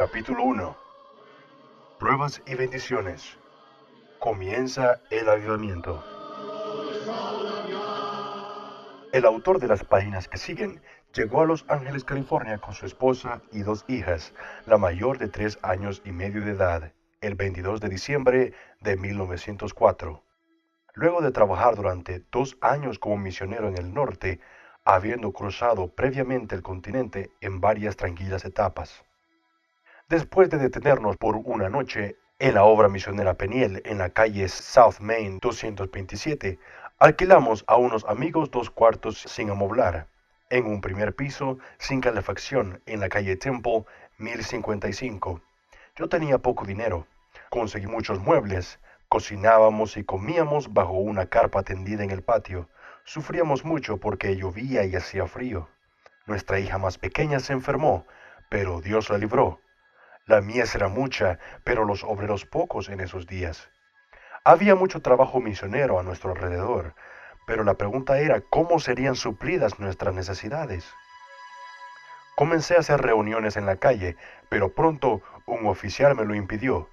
Capítulo 1. Pruebas y bendiciones. Comienza el avivamiento. El autor de las páginas que siguen llegó a Los Ángeles, California con su esposa y 2 hijas, la mayor de 3 años y medio de edad, el 22 de diciembre de 1904. Luego de trabajar durante 2 años como misionero en el norte, habiendo cruzado previamente el continente en varias tranquilas etapas. Después de detenernos por una noche en la obra misionera Peniel en la calle South Main 227, alquilamos a unos amigos 2 cuartos sin amoblar, en un primer piso sin calefacción en la calle Temple 1055. Yo tenía poco dinero, conseguí muchos muebles, cocinábamos y comíamos bajo una carpa tendida en el patio. Sufríamos mucho porque llovía y hacía frío. Nuestra hija más pequeña se enfermó, pero Dios la libró. La mies era mucha, pero los obreros pocos en esos días. Había mucho trabajo misionero a nuestro alrededor, pero la pregunta era cómo serían suplidas nuestras necesidades. Comencé a hacer reuniones en la calle, pero pronto un oficial me lo impidió.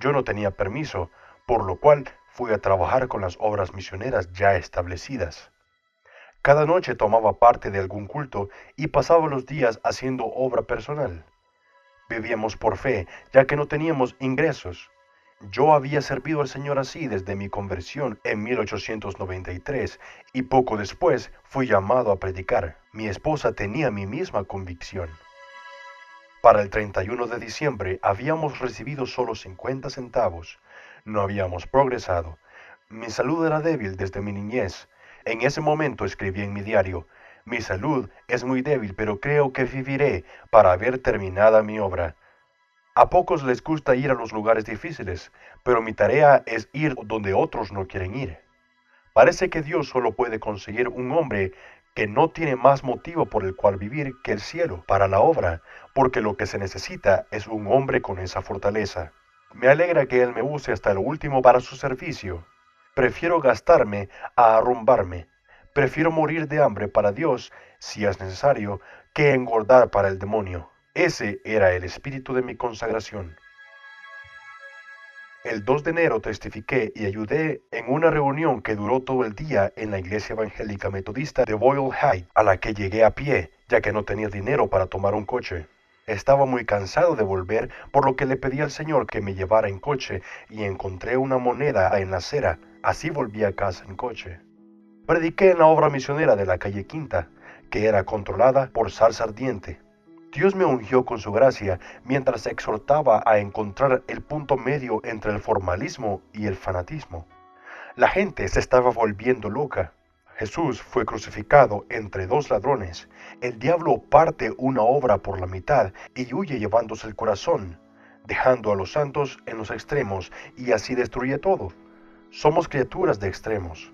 Yo no tenía permiso, por lo cual fui a trabajar con las obras misioneras ya establecidas. Cada noche tomaba parte de algún culto y pasaba los días haciendo obra personal. Vivíamos por fe, ya que no teníamos ingresos. Yo había servido al Señor así desde mi conversión en 1893 y poco después fui llamado a predicar. Mi esposa tenía mi misma convicción. Para el 31 de diciembre habíamos recibido solo 50 centavos. No habíamos progresado. Mi salud era débil desde mi niñez. En ese momento escribí en mi diario: mi salud es muy débil, pero creo que viviré para ver terminada mi obra. A pocos les gusta ir a los lugares difíciles, pero mi tarea es ir donde otros no quieren ir. Parece que Dios solo puede conseguir un hombre que no tiene más motivo por el cual vivir que el cielo para la obra, porque lo que se necesita es un hombre con esa fortaleza. Me alegra que Él me use hasta lo último para su servicio. Prefiero gastarme a arrumbarme. Prefiero morir de hambre para Dios, si es necesario, que engordar para el demonio. Ese era el espíritu de mi consagración. El 2 de enero testifiqué y ayudé en una reunión que duró todo el día en la iglesia evangélica metodista de Boyle Heights, a la que llegué a pie, ya que no tenía dinero para tomar un coche. Estaba muy cansado de volver, por lo que le pedí al Señor que me llevara en coche y encontré una moneda en la acera. Así volví a casa en coche. Prediqué en la obra misionera de la calle Quinta, que era controlada por salsa ardiente. Dios me ungió con su gracia mientras exhortaba a encontrar el punto medio entre el formalismo y el fanatismo. La gente se estaba volviendo loca. Jesús fue crucificado entre 2 ladrones. El diablo parte una obra por la mitad y huye llevándose el corazón, dejando a los santos en los extremos, y así destruye todo. Somos criaturas de extremos.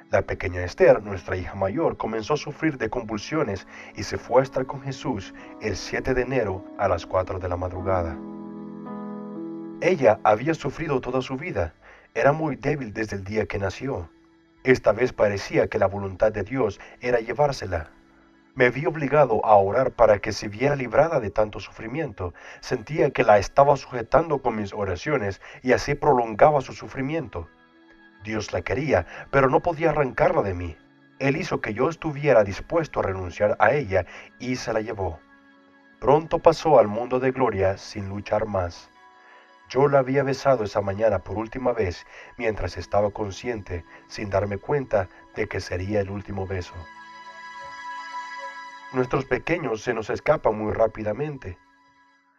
La pequeña Esther, nuestra hija mayor, comenzó a sufrir de convulsiones y se fue a estar con Jesús el 7 de enero a las 4 de la madrugada. Ella había sufrido toda su vida, era muy débil desde el día que nació. Esta vez parecía que la voluntad de Dios era llevársela. Me vi obligado a orar para que se viera librada de tanto sufrimiento. Sentía que la estaba sujetando con mis oraciones y así prolongaba su sufrimiento. Dios la quería, pero no podía arrancarla de mí. Él hizo que yo estuviera dispuesto a renunciar a ella y se la llevó. Pronto pasó al mundo de gloria sin luchar más. Yo la había besado esa mañana por última vez mientras estaba consciente, sin darme cuenta de que sería el último beso. Nuestros pequeños se nos escapan muy rápidamente.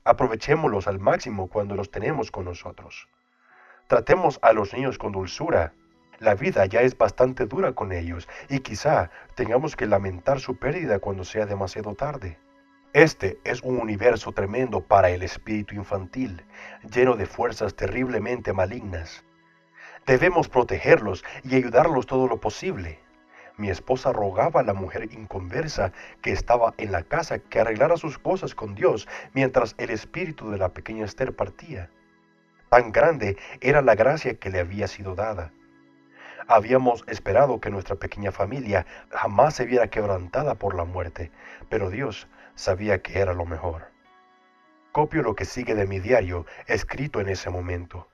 Aprovechémoslos al máximo cuando los tenemos con nosotros. Tratemos a los niños con dulzura. La vida ya es bastante dura con ellos y quizá tengamos que lamentar su pérdida cuando sea demasiado tarde. Este es un universo tremendo para el espíritu infantil, lleno de fuerzas terriblemente malignas. Debemos protegerlos y ayudarlos todo lo posible. Mi esposa rogaba a la mujer inconversa que estaba en la casa que arreglara sus cosas con Dios mientras el espíritu de la pequeña Esther partía. Tan grande era la gracia que le había sido dada. Habíamos esperado que nuestra pequeña familia jamás se viera quebrantada por la muerte, pero Dios sabía que era lo mejor. Copio lo que sigue de mi diario, escrito en ese momento.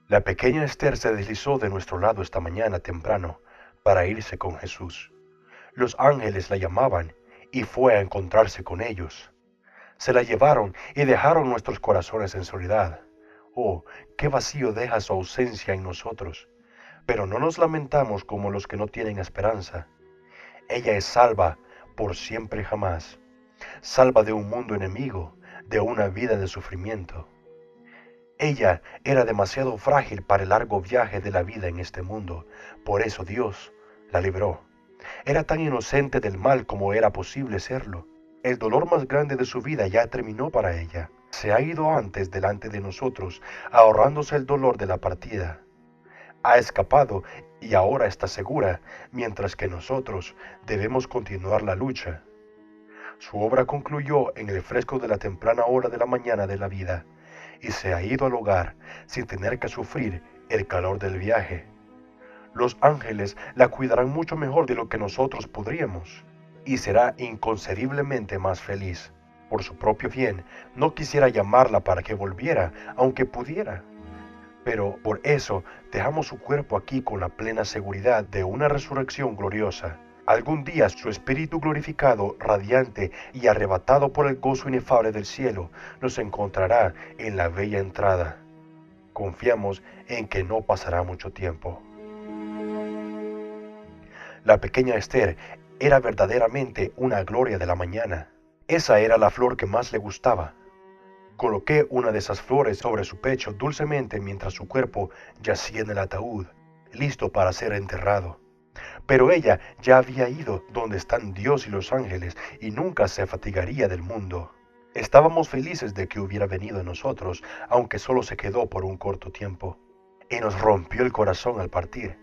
La pequeña Esther se deslizó de nuestro lado esta mañana temprano para irse con Jesús. Los ángeles la llamaban y fue a encontrarse con ellos. Se la llevaron y dejaron nuestros corazones en soledad. Oh, qué vacío deja su ausencia en nosotros. Pero no nos lamentamos como los que no tienen esperanza. Ella es salva por siempre y jamás. Salva de un mundo enemigo, de una vida de sufrimiento. Ella era demasiado frágil para el largo viaje de la vida en este mundo, por eso Dios la libró. Era tan inocente del mal como era posible serlo. El dolor más grande de su vida ya terminó para ella. Se ha ido antes delante de nosotros, ahorrándose el dolor de la partida. Ha escapado y ahora está segura, mientras que nosotros debemos continuar la lucha. Su obra concluyó en el fresco de la temprana hora de la mañana de la vida, y se ha ido al hogar sin tener que sufrir el calor del viaje. Los ángeles la cuidarán mucho mejor de lo que nosotros podríamos, y será inconcebiblemente más feliz. Por su propio bien, no quisiera llamarla para que volviera, aunque pudiera. Pero por eso dejamos su cuerpo aquí con la plena seguridad de una resurrección gloriosa. Algún día su espíritu glorificado, radiante y arrebatado por el gozo inefable del cielo, nos encontrará en la bella entrada. Confiamos en que no pasará mucho tiempo. La pequeña Esther era verdaderamente una gloria de la mañana. Esa era la flor que más le gustaba. Coloqué una de esas flores sobre su pecho dulcemente mientras su cuerpo yacía en el ataúd, listo para ser enterrado. Pero ella ya había ido donde están Dios y los ángeles y nunca se fatigaría del mundo. Estábamos felices de que hubiera venido a nosotros, aunque solo se quedó por un corto tiempo. Y nos rompió el corazón al partir.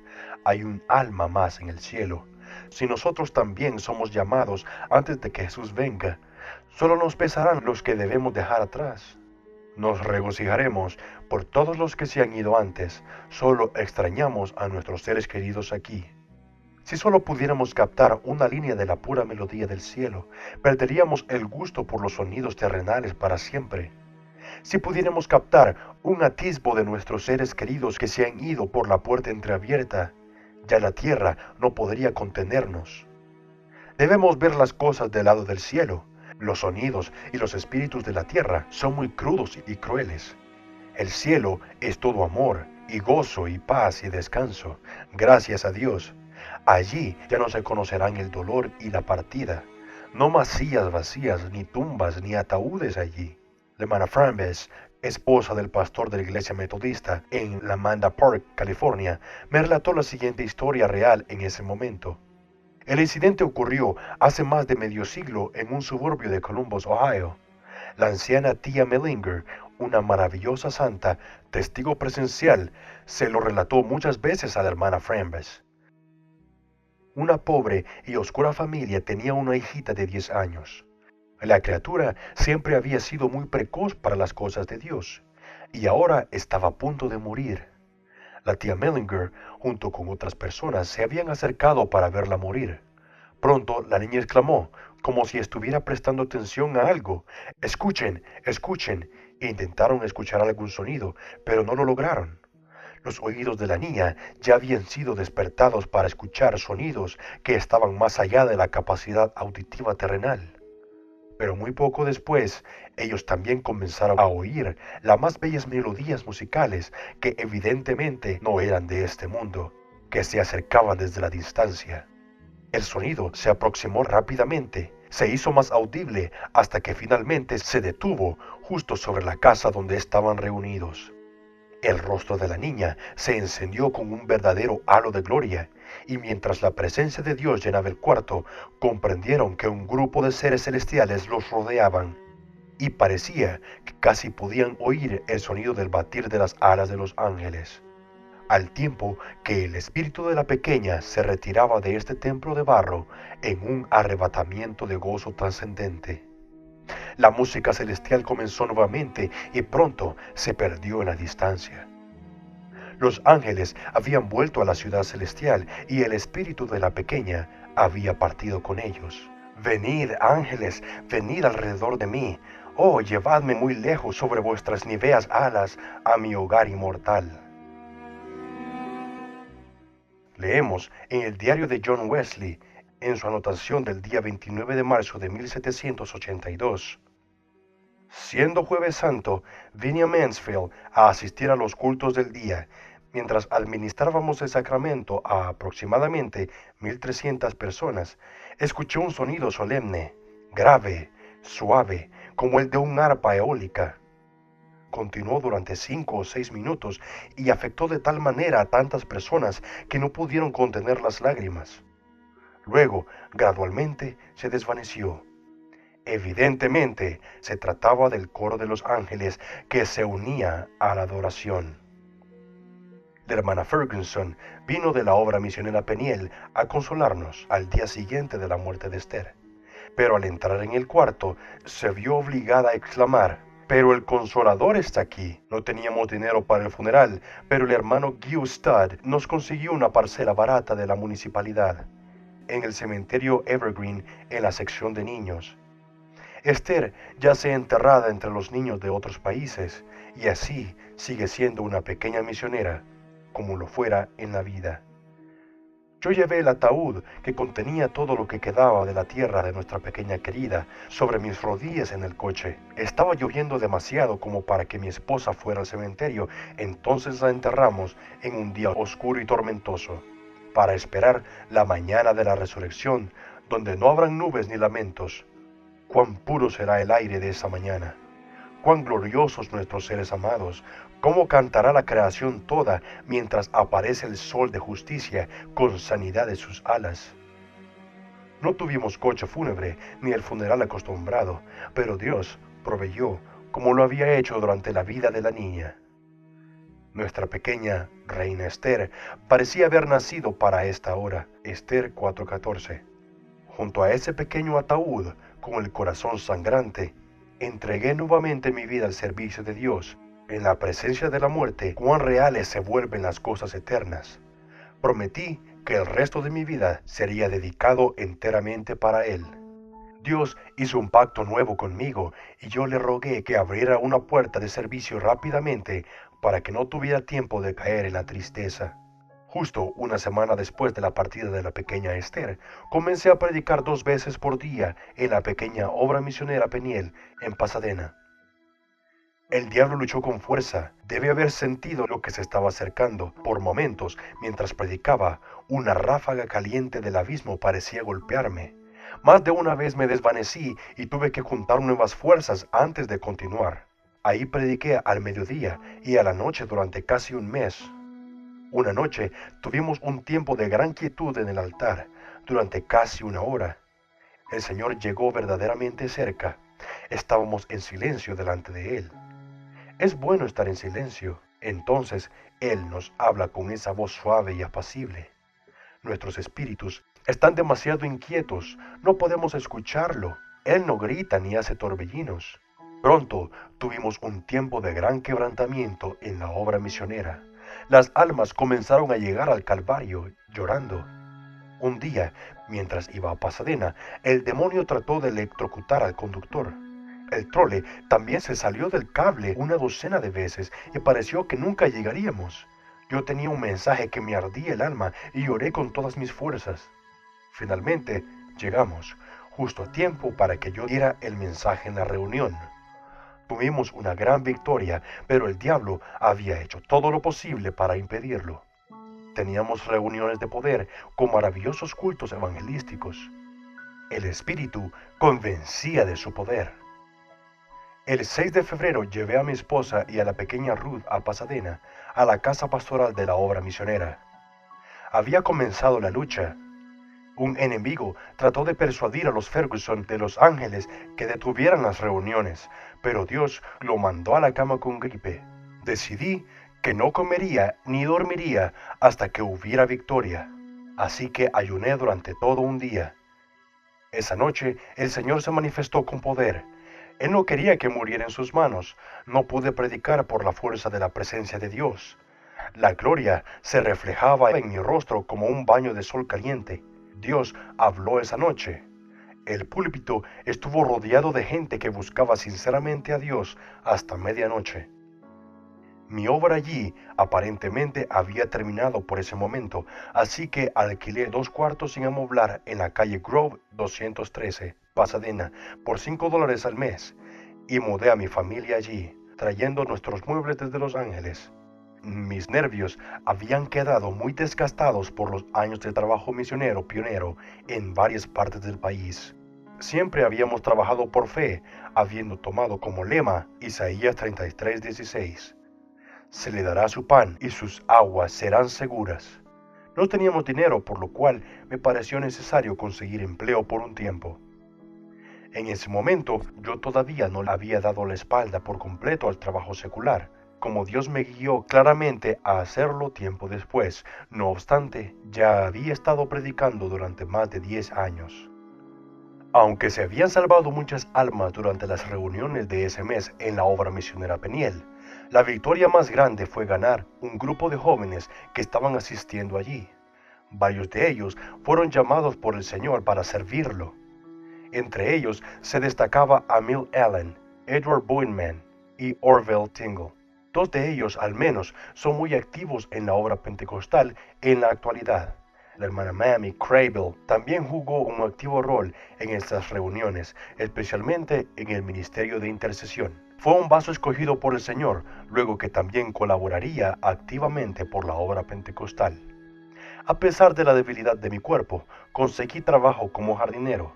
Hay un alma más en el cielo. Si nosotros también somos llamados antes de que Jesús venga, solo nos pesarán los que debemos dejar atrás. Nos regocijaremos por todos los que se han ido antes, solo extrañamos a nuestros seres queridos aquí. Si solo pudiéramos captar una línea de la pura melodía del cielo, perderíamos el gusto por los sonidos terrenales para siempre. Si pudiéramos captar un atisbo de nuestros seres queridos que se han ido por la puerta entreabierta, ya la tierra no podría contenernos. Debemos ver las cosas del lado del cielo. Los sonidos y los espíritus de la tierra son muy crudos y crueles. El cielo es todo amor y gozo y paz y descanso, gracias a Dios. Allí ya no se conocerán el dolor y la partida. No más sillas vacías, ni tumbas, ni ataúdes allí. La hermana Frambes, esposa del pastor de la iglesia metodista en Lamanda Park, California, me relató la siguiente historia real en ese momento. El incidente ocurrió hace más de medio siglo en un suburbio de Columbus, Ohio. La anciana tía Mellinger, una maravillosa santa, testigo presencial, se lo relató muchas veces a la hermana Frambes. Una pobre y oscura familia tenía una hijita de 10 años. La criatura siempre había sido muy precoz para las cosas de Dios, y ahora estaba a punto de morir. La tía Mellinger, junto con otras personas, se habían acercado para verla morir. Pronto la niña exclamó, como si estuviera prestando atención a algo: «Escuchen, escuchen», e intentaron escuchar algún sonido, pero no lo lograron. Los oídos de la niña ya habían sido despertados para escuchar sonidos que estaban más allá de la capacidad auditiva terrenal. Pero muy poco después, ellos también comenzaron a oír las más bellas melodías musicales que evidentemente no eran de este mundo, que se acercaban desde la distancia. El sonido se aproximó rápidamente, se hizo más audible hasta que finalmente se detuvo justo sobre la casa donde estaban reunidos. El rostro de la niña se encendió con un verdadero halo de gloria, y mientras la presencia de Dios llenaba el cuarto, comprendieron que un grupo de seres celestiales los rodeaban, y parecía que casi podían oír el sonido del batir de las alas de los ángeles. Al tiempo que el espíritu de la pequeña se retiraba de este templo de barro en un arrebatamiento de gozo trascendente. La música celestial comenzó nuevamente y pronto se perdió en la distancia. Los ángeles habían vuelto a la ciudad celestial y el espíritu de la pequeña había partido con ellos. Venid, ángeles, venid alrededor de mí. Oh, llevadme muy lejos sobre vuestras níveas alas a mi hogar inmortal. Leemos en el diario de John Wesley, en su anotación del día 29 de marzo de 1782. Siendo Jueves Santo, vine a Mansfield a asistir a los cultos del día, mientras administrábamos el sacramento a aproximadamente 1300 personas. Escuché un sonido solemne, grave, suave, como el de un arpa eólica. Continuó durante 5 o 6 minutos y afectó de tal manera a tantas personas que no pudieron contener las lágrimas. Luego, gradualmente, se desvaneció. Evidentemente, se trataba del coro de los ángeles que se unía a la adoración. La hermana Ferguson vino de la obra misionera Peniel a consolarnos al día siguiente de la muerte de Esther. Pero al entrar en el cuarto, se vio obligada a exclamar: «Pero el Consolador está aquí». No teníamos dinero para el funeral, pero el hermano Guy Studd nos consiguió una parcela barata de la municipalidad, en el cementerio Evergreen, en la sección de niños. Esther yace enterrada entre los niños de otros países, y así sigue siendo una pequeña misionera, como lo fuera en la vida. Yo llevé el ataúd que contenía todo lo que quedaba de la tierra de nuestra pequeña querida sobre mis rodillas en el coche. Estaba lloviendo demasiado como para que mi esposa fuera al cementerio, entonces la enterramos en un día oscuro y tormentoso, para esperar la mañana de la resurrección, donde no habrán nubes ni lamentos. Cuán puro será el aire de esa mañana. Cuán gloriosos nuestros seres amados. Cómo cantará la creación toda mientras aparece el sol de justicia con sanidad de sus alas. No tuvimos coche fúnebre ni el funeral acostumbrado, pero Dios proveyó como lo había hecho durante la vida de la niña. Nuestra pequeña reina Esther parecía haber nacido para esta hora. Esther 4:14. Junto a ese pequeño ataúd, con el corazón sangrante, entregué nuevamente mi vida al servicio de Dios. En la presencia de la muerte, cuán reales se vuelven las cosas eternas. Prometí que el resto de mi vida sería dedicado enteramente para Él. Dios hizo un pacto nuevo conmigo y yo le rogué que abriera una puerta de servicio rápidamente para que no tuviera tiempo de caer en la tristeza. Justo una semana después de la partida de la pequeña Esther, comencé a predicar 2 veces por día en la pequeña obra misionera Peniel, en Pasadena. El diablo luchó con fuerza. Debe haber sentido lo que se estaba acercando. Por momentos, mientras predicaba, una ráfaga caliente del abismo parecía golpearme. Más de una vez me desvanecí y tuve que juntar nuevas fuerzas antes de continuar. Ahí prediqué al mediodía y a la noche durante casi un mes. Una noche tuvimos un tiempo de gran quietud en el altar, durante casi 1 hora. El Señor llegó verdaderamente cerca. Estábamos en silencio delante de Él. Es bueno estar en silencio. Entonces Él nos habla con esa voz suave y apacible. Nuestros espíritus están demasiado inquietos, no podemos escucharlo. Él no grita ni hace torbellinos. Pronto tuvimos un tiempo de gran quebrantamiento en la obra misionera. Las almas comenzaron a llegar al Calvario llorando. Un día, mientras iba a Pasadena, el demonio trató de electrocutar al conductor. El trole también se salió del cable 1 docena de veces y pareció que nunca llegaríamos. Yo tenía un mensaje que me ardía el alma y lloré con todas mis fuerzas. Finalmente, llegamos, justo a tiempo para que yo diera el mensaje en la reunión. Tuvimos una gran victoria, pero el diablo había hecho todo lo posible para impedirlo. Teníamos reuniones de poder con maravillosos cultos evangelísticos. El Espíritu convencía de su poder. El 6 de febrero llevé a mi esposa y a la pequeña Ruth a Pasadena, a la casa pastoral de la obra misionera. Había comenzado la lucha. Un enemigo trató de persuadir a los Ferguson de Los Ángeles que detuvieran las reuniones, pero Dios lo mandó a la cama con gripe. Decidí que no comería ni dormiría hasta que hubiera victoria. Así que ayuné durante todo un día. Esa noche el Señor se manifestó con poder. Él no quería que muriera en sus manos. No pude predicar por la fuerza de la presencia de Dios. La gloria se reflejaba en mi rostro como un baño de sol caliente. Dios habló esa noche. El púlpito estuvo rodeado de gente que buscaba sinceramente a Dios hasta medianoche. Mi obra allí aparentemente había terminado por ese momento, así que alquilé 2 cuartos sin amoblar en la calle Grove 213, Pasadena, por $5 al mes, y mudé a mi familia allí, trayendo nuestros muebles desde Los Ángeles. Mis nervios habían quedado muy desgastados por los años de trabajo misionero pionero en varias partes del país. Siempre habíamos trabajado por fe, habiendo tomado como lema Isaías 33:16. Se le dará su pan y sus aguas serán seguras. No teníamos dinero, por lo cual me pareció necesario conseguir empleo por un tiempo. En ese momento yo todavía no le había dado la espalda por completo al trabajo secular, como Dios me guió claramente a hacerlo tiempo después. No obstante, ya había estado predicando durante más de 10 años. Aunque se habían salvado muchas almas durante las reuniones de ese mes en la obra misionera Peniel, la victoria más grande fue ganar un grupo de jóvenes que estaban asistiendo allí. Varios de ellos fueron llamados por el Señor para servirlo. Entre ellos se destacaba Emil Allen, Edward Boynman y Orville Tingle. 2 de ellos, al menos, son muy activos en la obra pentecostal en la actualidad. La hermana Mamie Crable también jugó un activo rol en estas reuniones, especialmente en el ministerio de intercesión. Fue un vaso escogido por el Señor, luego que también colaboraría activamente por la obra pentecostal. A pesar de la debilidad de mi cuerpo, conseguí trabajo como jardinero.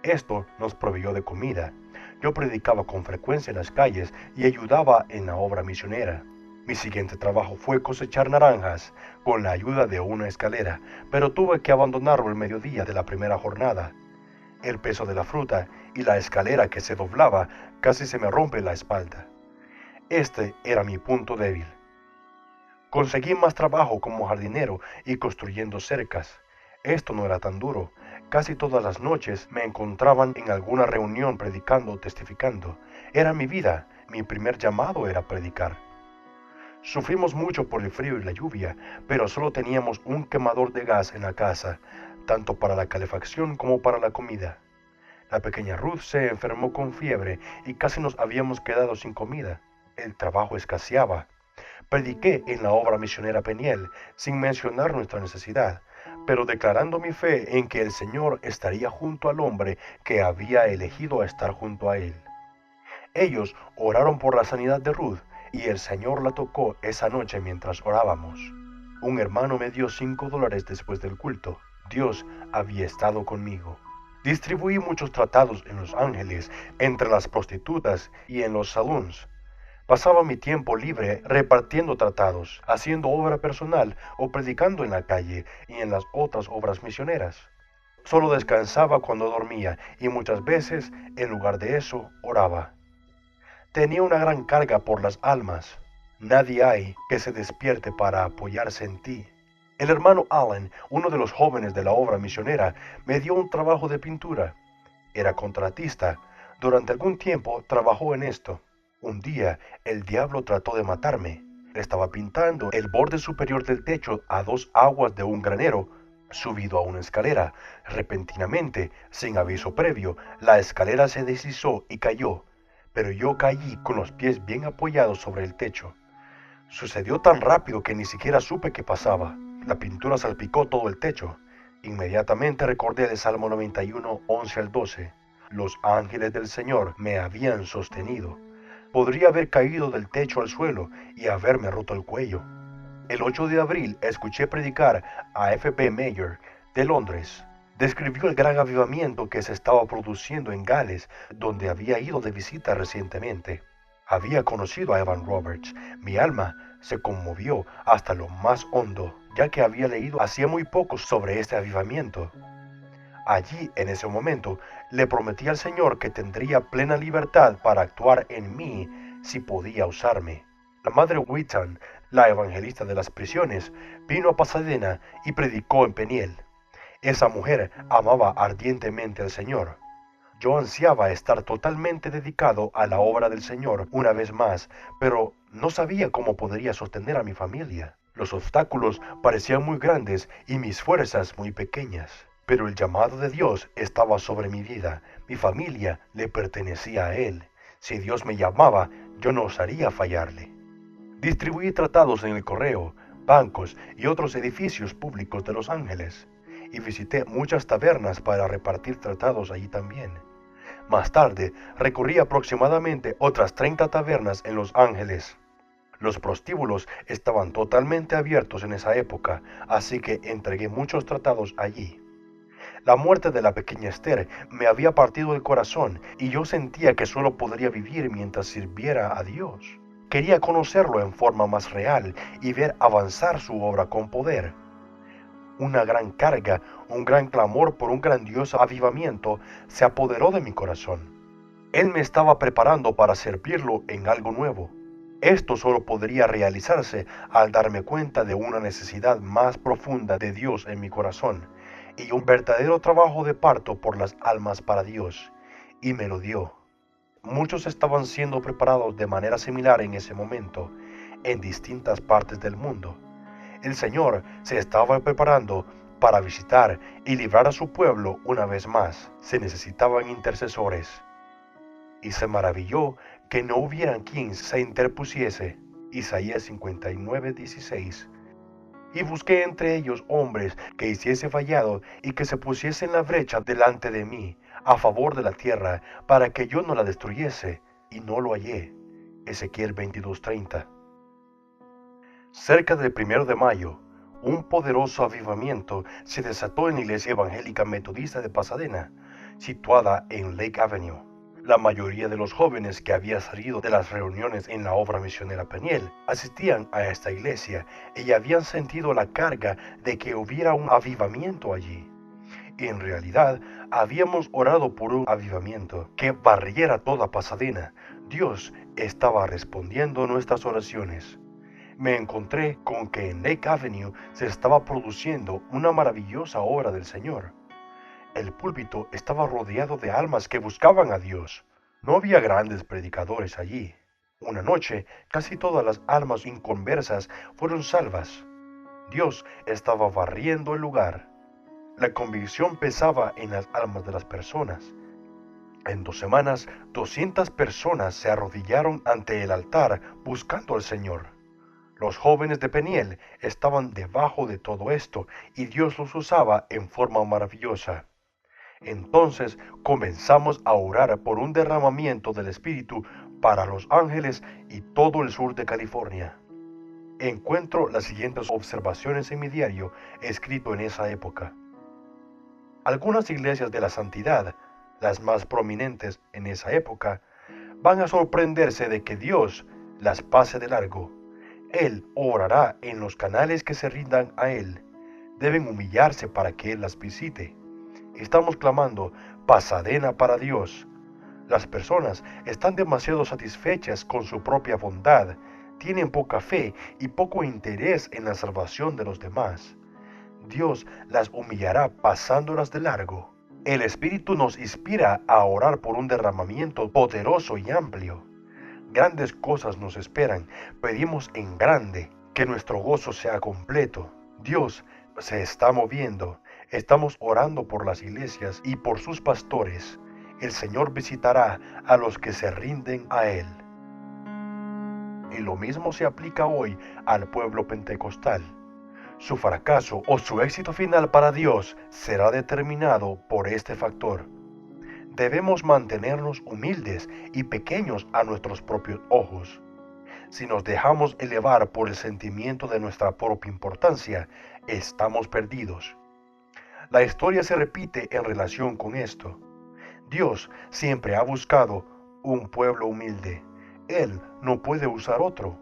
Esto nos proveyó de comida. Yo predicaba con frecuencia en las calles y ayudaba en la obra misionera. Mi siguiente trabajo fue cosechar naranjas con la ayuda de una escalera, pero tuve que abandonarlo el mediodía de la primera jornada. El peso de la fruta y la escalera que se doblaba casi se me rompe la espalda. Este era mi punto débil. Conseguí más trabajo como jardinero y construyendo cercas. Esto no era tan duro. Casi todas las noches me encontraban en alguna reunión predicando o testificando. Era mi vida. Mi primer llamado era predicar. Sufrimos mucho por el frío y la lluvia, pero solo teníamos un quemador de gas en la casa, tanto para la calefacción como para la comida. La pequeña Ruth se enfermó con fiebre y casi nos habíamos quedado sin comida. El trabajo escaseaba. Prediqué en la obra misionera Peniel, sin mencionar nuestra necesidad, pero declarando mi fe en que el Señor estaría junto al hombre que había elegido estar junto a él. Ellos oraron por la sanidad de Ruth, y el Señor la tocó esa noche mientras orábamos. Un hermano me dio $5 después del culto. Dios había estado conmigo. Distribuí muchos tratados en Los Ángeles, entre las prostitutas y en los saloons. Pasaba mi tiempo libre repartiendo tratados, haciendo obra personal o predicando en la calle y en las otras obras misioneras. Solo descansaba cuando dormía y muchas veces, en lugar de eso, oraba. Tenía una gran carga por las almas. Nadie hay que se despierte para apoyarse en ti. El hermano Allen, uno de los jóvenes de la obra misionera, me dio un trabajo de pintura. Era contratista. Durante algún tiempo trabajó en esto. Un día, el diablo trató de matarme. Estaba pintando el borde superior del techo a 2 aguas de un granero, subido a una escalera. Repentinamente, sin aviso previo, la escalera se deslizó y cayó, pero yo caí con los pies bien apoyados sobre el techo. Sucedió tan rápido que ni siquiera supe qué pasaba. La pintura salpicó todo el techo. Inmediatamente recordé el Salmo 91, 11 al 12. Los ángeles del Señor me habían sostenido. Podría haber caído del techo al suelo y haberme roto el cuello. El 8 de abril escuché predicar a F.B. Mayer de Londres. Describió el gran avivamiento que se estaba produciendo en Gales, donde había ido de visita recientemente. Había conocido a Evan Roberts. Mi alma se conmovió hasta lo más hondo, ya que había leído hacía muy poco sobre este avivamiento. Allí, en ese momento, le prometí al Señor que tendría plena libertad para actuar en mí si podía usarme. La madre Whitton, la evangelista de las prisiones, vino a Pasadena y predicó en Peniel. Esa mujer amaba ardientemente al Señor. Yo ansiaba estar totalmente dedicado a la obra del Señor una vez más, pero no sabía cómo podría sostener a mi familia. Los obstáculos parecían muy grandes y mis fuerzas muy pequeñas. pero el llamado de Dios estaba sobre mi vida. Mi familia le pertenecía a Él. Si Dios me llamaba, yo no osaría fallarle. Distribuí tratados en el correo, bancos y otros edificios públicos de Los Ángeles, y visité muchas tabernas para repartir tratados allí también. Más tarde, recorrí aproximadamente otras 30 tabernas en Los Ángeles. Los prostíbulos estaban totalmente abiertos en esa época, así que entregué muchos tratados allí. La muerte de la pequeña Esther me había partido el corazón y yo sentía que solo podría vivir mientras sirviera a Dios. Quería conocerlo en forma más real y ver avanzar su obra con poder. Una gran carga, un gran clamor por un grandioso avivamiento se apoderó de mi corazón. Él me estaba preparando para servirlo en algo nuevo. Esto solo podría realizarse al darme cuenta de una necesidad más profunda de Dios en mi corazón y un verdadero trabajo de parto por las almas para Dios. Y me lo dio. Muchos estaban siendo preparados de manera similar en ese momento, en distintas partes del mundo. El Señor se estaba preparando para visitar y librar a su pueblo una vez más. Se necesitaban intercesores. Y se maravilló que no hubiera quien se interpusiese. Isaías 59:16. Y busqué entre ellos hombres que hiciese fallado y que se pusiese en la brecha delante de mí, a favor de la tierra, para que yo no la destruyese, y no lo hallé. Ezequiel 22:30. Cerca del 1 de mayo, un poderoso avivamiento se desató en la Iglesia Evangélica Metodista de Pasadena, situada en Lake Avenue. La mayoría de los jóvenes que habían salido de las reuniones en la obra misionera Peniel asistían a esta iglesia y habían sentido la carga de que hubiera un avivamiento allí. En realidad, habíamos orado por un avivamiento que barriera toda Pasadena. Dios estaba respondiendo nuestras oraciones. Me encontré con que en Lake Avenue se estaba produciendo una maravillosa obra del Señor. El púlpito estaba rodeado de almas que buscaban a Dios. No había grandes predicadores allí. Una noche, casi todas las almas inconversas fueron salvas. Dios estaba barriendo el lugar. La convicción pesaba en las almas de las personas. En 2 semanas, 200 personas se arrodillaron ante el altar buscando al Señor. Los jóvenes de Peniel estaban debajo de todo esto y Dios los usaba en forma maravillosa. Entonces comenzamos a orar por un derramamiento del Espíritu para Los Ángeles y todo el sur de California. Encuentro las siguientes observaciones en mi diario escrito en esa época. Algunas iglesias de la santidad, las más prominentes en esa época, van a sorprenderse de que Dios las pase de largo. Él obrará en los canales que se rindan a Él. Deben humillarse para que Él las visite. Estamos clamando Pasadena para Dios. Las personas están demasiado satisfechas con su propia bondad, tienen poca fe y poco interés en la salvación de los demás. Dios las humillará pasándolas de largo. El Espíritu nos inspira a orar por un derramamiento poderoso y amplio. Grandes cosas nos esperan. Pedimos en grande que nuestro gozo sea completo. Dios se está moviendo. Estamos orando por las iglesias y por sus pastores. El Señor visitará a los que se rinden a Él. Y lo mismo se aplica hoy al pueblo pentecostal. Su fracaso o su éxito final para Dios será determinado por este factor. Debemos mantenernos humildes y pequeños a nuestros propios ojos. Si nos dejamos elevar por el sentimiento de nuestra propia importancia, estamos perdidos. La historia se repite en relación con esto. Dios siempre ha buscado un pueblo humilde. Él no puede usar otro.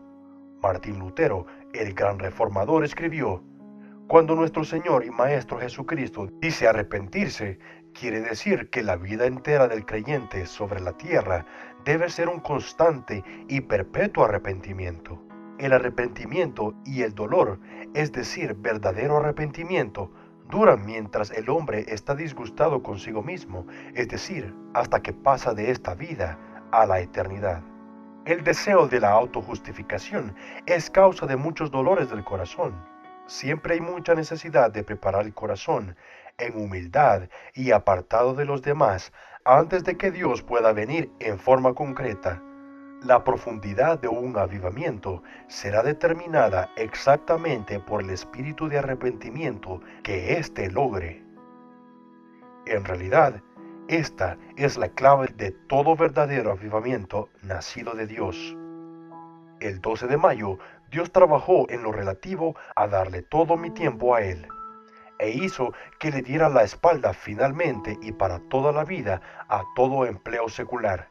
Martín Lutero, el gran reformador, escribió: cuando nuestro Señor y Maestro Jesucristo dice arrepentirse, quiere decir que la vida entera del creyente sobre la tierra debe ser un constante y perpetuo arrepentimiento. El arrepentimiento y el dolor, es decir, verdadero arrepentimiento, duran mientras el hombre está disgustado consigo mismo, es decir, hasta que pasa de esta vida a la eternidad. El deseo de la autojustificación es causa de muchos dolores del corazón. Siempre hay mucha necesidad de preparar el corazón en humildad y apartado de los demás, antes de que Dios pueda venir en forma concreta. La profundidad de un avivamiento será determinada exactamente por el espíritu de arrepentimiento que éste logre. En realidad, esta es la clave de todo verdadero avivamiento nacido de Dios. El 12 de mayo, Dios trabajó en lo relativo a darle todo mi tiempo a Él, e hizo que le diera la espalda finalmente y para toda la vida a todo empleo secular.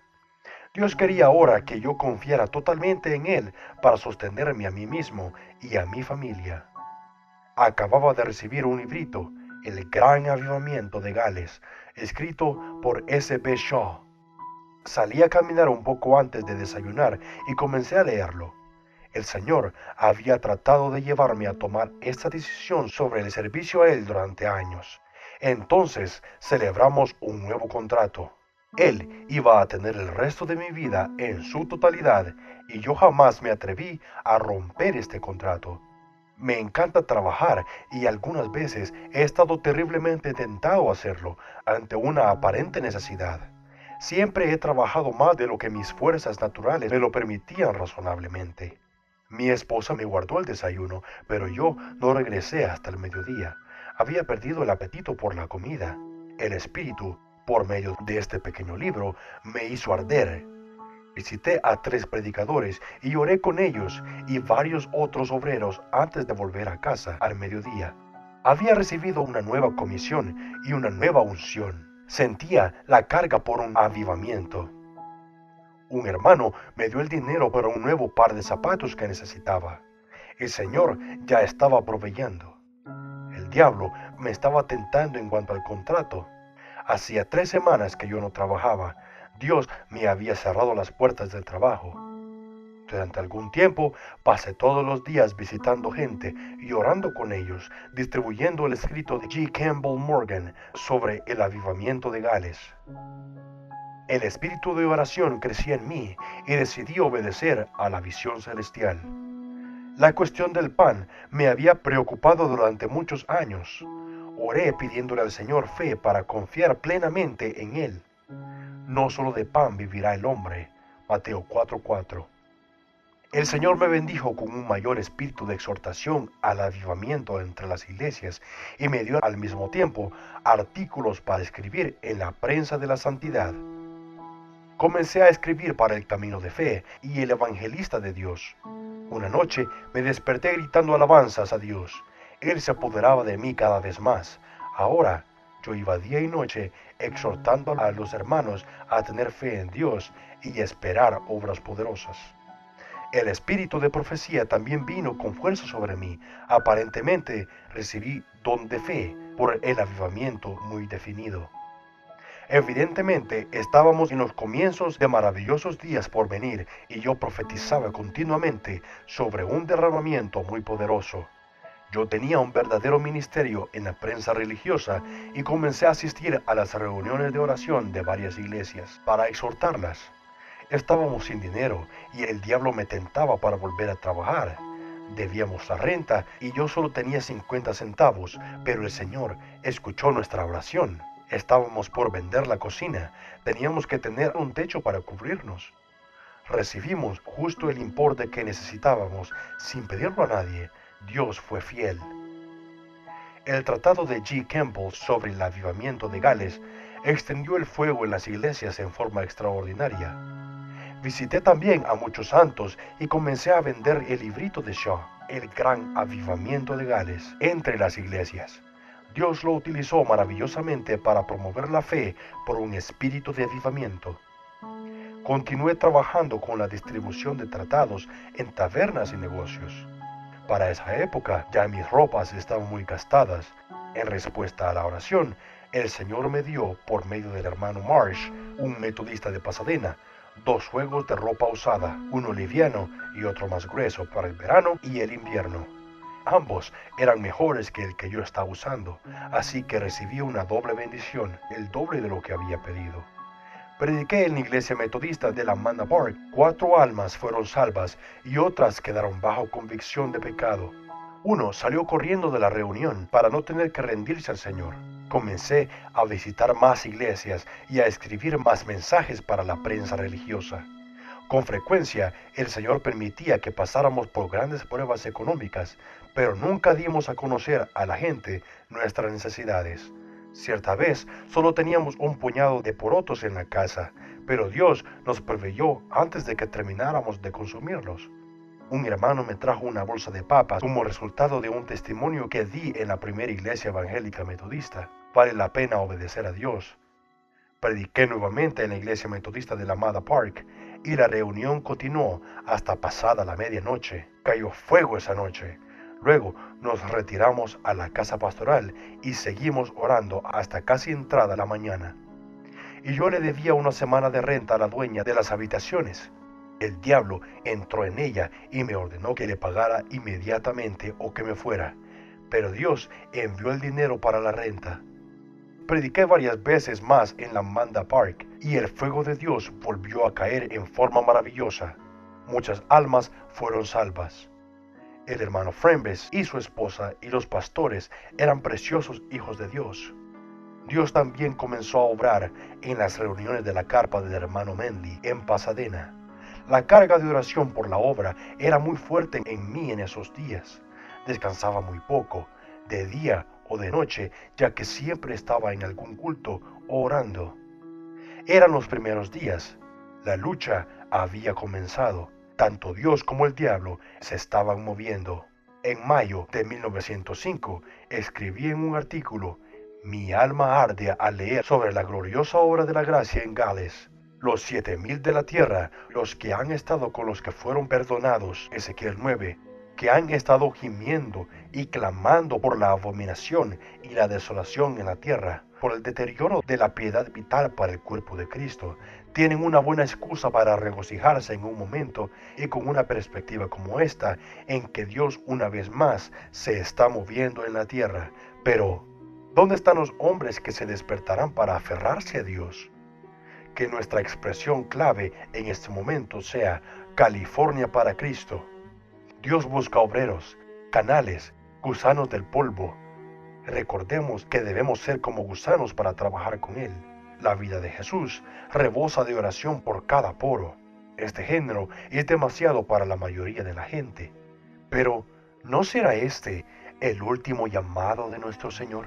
Dios quería ahora que yo confiara totalmente en Él para sostenerme a mí mismo y a mi familia. Acababa de recibir un librito, El Gran Avivamiento de Gales, escrito por S.B. Shaw. Salí a caminar un poco antes de desayunar y comencé a leerlo. El Señor había tratado de llevarme a tomar esta decisión sobre el servicio a Él durante años. Entonces celebramos un nuevo contrato. Él iba a tener el resto de mi vida en su totalidad y yo jamás me atreví a romper este contrato. Me encanta trabajar y algunas veces he estado terriblemente tentado a hacerlo ante una aparente necesidad. Siempre he trabajado más de lo que mis fuerzas naturales me lo permitían razonablemente. Mi esposa me guardó el desayuno, pero yo no regresé hasta el mediodía. Había perdido el apetito por la comida. El espíritu, por medio de este pequeño libro, me hizo arder. Visité a 3 predicadores y oré con ellos y varios otros obreros antes de volver a casa al mediodía. Había recibido una nueva comisión y una nueva unción. Sentía la carga por un avivamiento. Un hermano me dio el dinero para un nuevo par de zapatos que necesitaba. El Señor ya estaba proveyendo. El diablo me estaba tentando en cuanto al contrato. Hacía 3 semanas que yo no trabajaba. Dios me había cerrado las puertas del trabajo. Durante algún tiempo pasé todos los días visitando gente y orando con ellos, distribuyendo el escrito de G. Campbell Morgan sobre el avivamiento de Gales. El espíritu de oración crecía en mí y decidí obedecer a la visión celestial. La cuestión del pan me había preocupado durante muchos años. Oré pidiéndole al Señor fe para confiar plenamente en Él. No solo de pan vivirá el hombre. Mateo 4:4. El Señor me bendijo con un mayor espíritu de exhortación al avivamiento entre las iglesias y me dio al mismo tiempo artículos para escribir en la prensa de la santidad. Comencé a escribir para El Camino de Fe y El Evangelista de Dios. Una noche me desperté gritando alabanzas a Dios. Él se apoderaba de mí cada vez más. Ahora yo iba día y noche exhortando a los hermanos a tener fe en Dios y esperar obras poderosas. El espíritu de profecía también vino con fuerza sobre mí. Aparentemente recibí don de fe por el avivamiento muy definido. Evidentemente estábamos en los comienzos de maravillosos días por venir y yo profetizaba continuamente sobre un derramamiento muy poderoso. Yo tenía un verdadero ministerio en la prensa religiosa y comencé a asistir a las reuniones de oración de varias iglesias para exhortarlas. Estábamos sin dinero y el diablo me tentaba para volver a trabajar. Debíamos la renta y yo solo tenía 50 centavos, pero el Señor escuchó nuestra oración. Estábamos por vender la cocina, teníamos que tener un techo para cubrirnos. Recibimos justo el importe que necesitábamos sin pedirlo a nadie. Dios fue fiel. El tratado de G. Campbell sobre el avivamiento de Gales extendió el fuego en las iglesias en forma extraordinaria. Visité también a muchos santos y comencé a vender el librito de Shaw, El Gran Avivamiento de Gales, entre las iglesias. Dios lo utilizó maravillosamente para promover la fe por un espíritu de avivamiento. Continué trabajando con la distribución de tratados en tabernas y negocios. Para esa época ya mis ropas estaban muy gastadas. En respuesta a la oración, el Señor me dio, por medio del hermano Marsh, un metodista de Pasadena, 2 juegos de ropa usada, uno liviano y otro más grueso para el verano y el invierno. Ambos eran mejores que el que yo estaba usando, así que recibí una doble bendición, el doble de lo que había pedido. Prediqué en la iglesia metodista de la Manna Park. 4 almas fueron salvas y otras quedaron bajo convicción de pecado. Uno salió corriendo de la reunión para no tener que rendirse al Señor. Comencé a visitar más iglesias y a escribir más mensajes para la prensa religiosa. Con frecuencia, el Señor permitía que pasáramos por grandes pruebas económicas, pero nunca dimos a conocer a la gente nuestras necesidades. Cierta vez solo teníamos un puñado de porotos en la casa, pero Dios nos proveyó antes de que termináramos de consumirlos. Un hermano me trajo una bolsa de papas como resultado de un testimonio que di en la primera iglesia evangélica metodista. Vale la pena obedecer a Dios. Prediqué nuevamente en la iglesia metodista de la Amada Park y la reunión continuó hasta pasada la medianoche. Cayó fuego esa noche. Luego nos retiramos a la casa pastoral y seguimos orando hasta casi entrada la mañana. Y yo le debía una semana de renta a la dueña de las habitaciones. El diablo entró en ella y me ordenó que le pagara inmediatamente o que me fuera. Pero Dios envió el dinero para la renta. Prediqué varias veces más en la Amanda Park y el fuego de Dios volvió a caer en forma maravillosa. Muchas almas fueron salvas. El hermano Frembes y su esposa y los pastores eran preciosos hijos de Dios. Dios también comenzó a obrar en las reuniones de la carpa del hermano Mendy en Pasadena. La carga de oración por la obra era muy fuerte en mí en esos días. Descansaba muy poco, de día o de noche, ya que siempre estaba en algún culto o orando. Eran los primeros días. La lucha había comenzado. Tanto Dios como el diablo se estaban moviendo. En mayo de 1905 escribí en un artículo: mi alma arde al leer sobre la gloriosa obra de la gracia en Gales. Los 7,000 de la tierra, los que han estado con los que fueron perdonados, Ezequiel 9, que han estado gimiendo y clamando por la abominación y la desolación en la tierra, por el deterioro de la piedad vital para el cuerpo de Cristo, tienen una buena excusa para regocijarse en un momento y con una perspectiva como esta, en que Dios una vez más se está moviendo en la tierra. Pero, ¿dónde están los hombres que se despertarán para aferrarse a Dios? Que nuestra expresión clave en este momento sea California para Cristo. Dios busca obreros, canales, gusanos del polvo. Recordemos que debemos ser como gusanos para trabajar con Él. La vida de Jesús rebosa de oración por cada poro. Este género es demasiado para la mayoría de la gente. Pero, ¿no será este el último llamado de nuestro Señor?